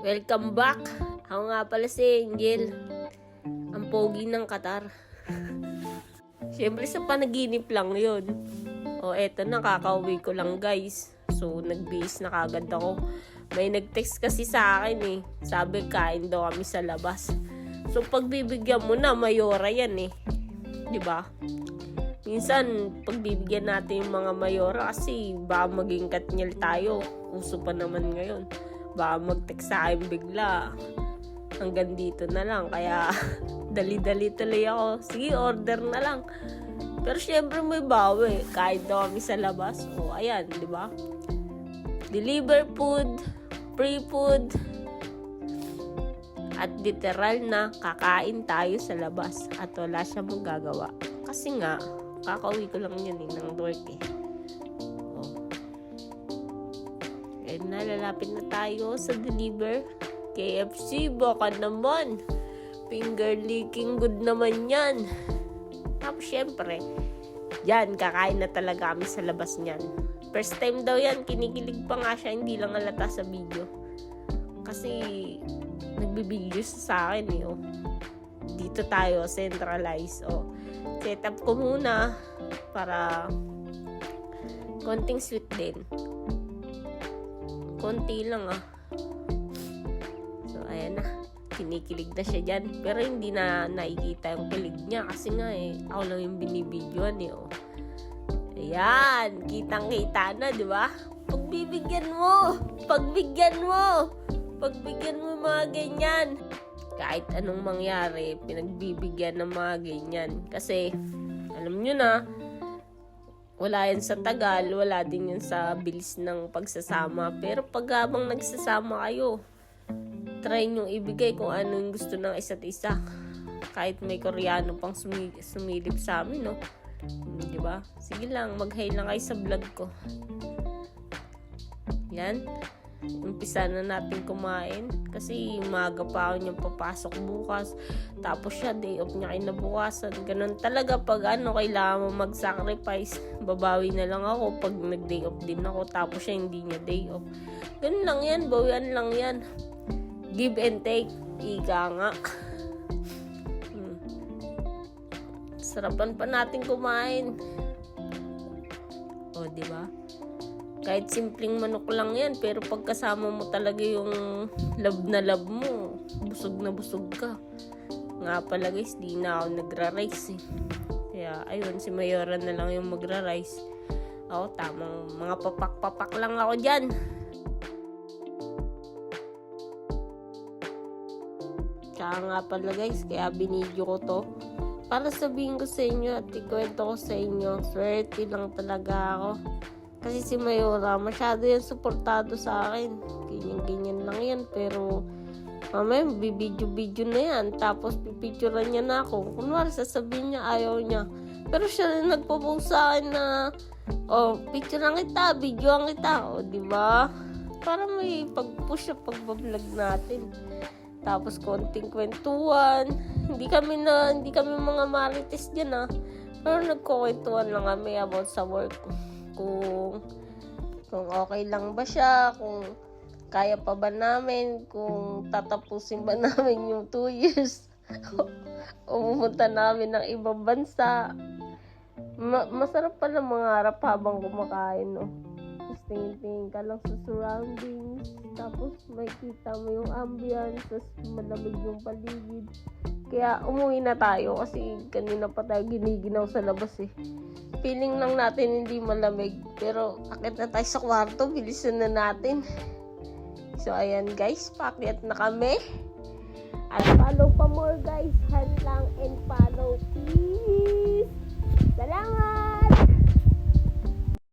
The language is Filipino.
Welcome back! Ako nga pala si Angel, ang pogi ng Qatar. Siyempre sa panaginip lang yun. O eto na, kakauwi ko lang guys. So nagbihis na kagad ako. May nag-text kasi sa akin eh. Sabi kain daw kami sa labas. So pagbibigyan mo na, mayora yan eh. Diba? Minsan pagbibigyan natin yung mga mayora kasi baka maging katnyal tayo. Uso pa naman ngayon. Baka mag-text sa akin bigla. Hanggang dito na lang. Kaya dali-dali tuloy ako. Sige, order na lang. Pero syempre may bawi. Kahit daw kami sa labas. O ayan, di ba? Deliver food, free food, at literal na kakain tayo sa labas. At wala siya magagawa. Kasi nga, kakauwi ko lang yun eh, ng work eh. Nalalapit na tayo sa deliver. KFC, baka naman. Finger licking good naman yan. Tapos syempre, yan, kakain na talaga kami sa labas niyan. First time daw yan, kinikilig pa nga siya, hindi lang halata sa video. Kasi, nagbibideo sa akin eh, oh. Dito tayo, centralize, oh. Set up ko muna para konting sweet din. Konti lang ah. So ayan na. Kinikilig na siya dyan. Pero hindi na nakikita yung kilig niya. Kasi nga eh, ako lang yung binibidyoan eh oh. Ayan. Kitang-kita na, di ba? Pagbibigyan mo. Pagbigyan mo. Pagbigyan mo mga ganyan. Kahit anong mangyari, pinagbibigyan ng mga ganyan. Kasi, alam nyo na, wala yan sa tagal, wala din yan sa bilis ng pagsasama. Pero pag habang nagsasama kayo, try nyo ibigay kung ano yung gusto ng isa't isa. Kahit may Koreano pang sumilip sa amin, no? Diba? Sige lang, mag-hi lang kayo sa vlog ko. Yan. Umpisa na natin kumain. Kasi umaga pa ako niyang papasok bukas. Tapos siya, day off niya kinabukasan. Ganun talaga pag kailangan mo mag-sacrifice. Babawi na lang ako pag nag-day off din ako. Tapos siya hindi niya day off. Ganun lang yan, bawian lang yan. Give and take. Ika nga. Sarapan pa natin kumain. O, diba? Kahit simpleng manok lang yan, pero pagkasama mo talaga yung love na love mo, busog na busog ka. Nga pala guys, di na ako nagra-rice eh. Kaya ayun, si Mayora na lang yung magra-rice. Ako, tamang mga papak-papak lang ako dyan. Kaya nga pala guys, kaya binidyo ko to. Para sabihin ko sa inyo at ikwento ko sa inyo, swerte lang talaga ako. Kasi si Mayora, masyado yan suportado sa akin. Ganyan-ganyan lang yan. Pero, mamaya, bibidyo-bidyo na yan. Tapos, pipicturean niya na ako. Kunwari, sasabihin niya, ayaw niya. Pero siya rin nagpo-post sa akin na, oh, picturean kita, videoan kita. O, diba? Para may pag-push sa pag-vlog natin. Tapos, konting kwentuhan. Hindi kami mga marites dyan, ah. Pero nagkukwentuhan lang kami about sa work. Kung okay lang ba siya, kung kaya pa ba namin, kung tatapusin ba namin yung 2 years o pumunta namin ng ibang bansa. Masarap pala mangarap habang kumakain, no? Tapos tingin-tingin ka lang sa surroundings, tapos makikita mo yung ambience, tapos malamig yung paligid. Kaya umuwi na tayo kasi kanina pa tayo giniginaw sa labas eh. Feeling lang natin hindi malamig. Pero akit na tayo sa kwarto, bilisan na natin. So ayan guys, paakyat na kami. At follow pa more guys. Hand lang and follow.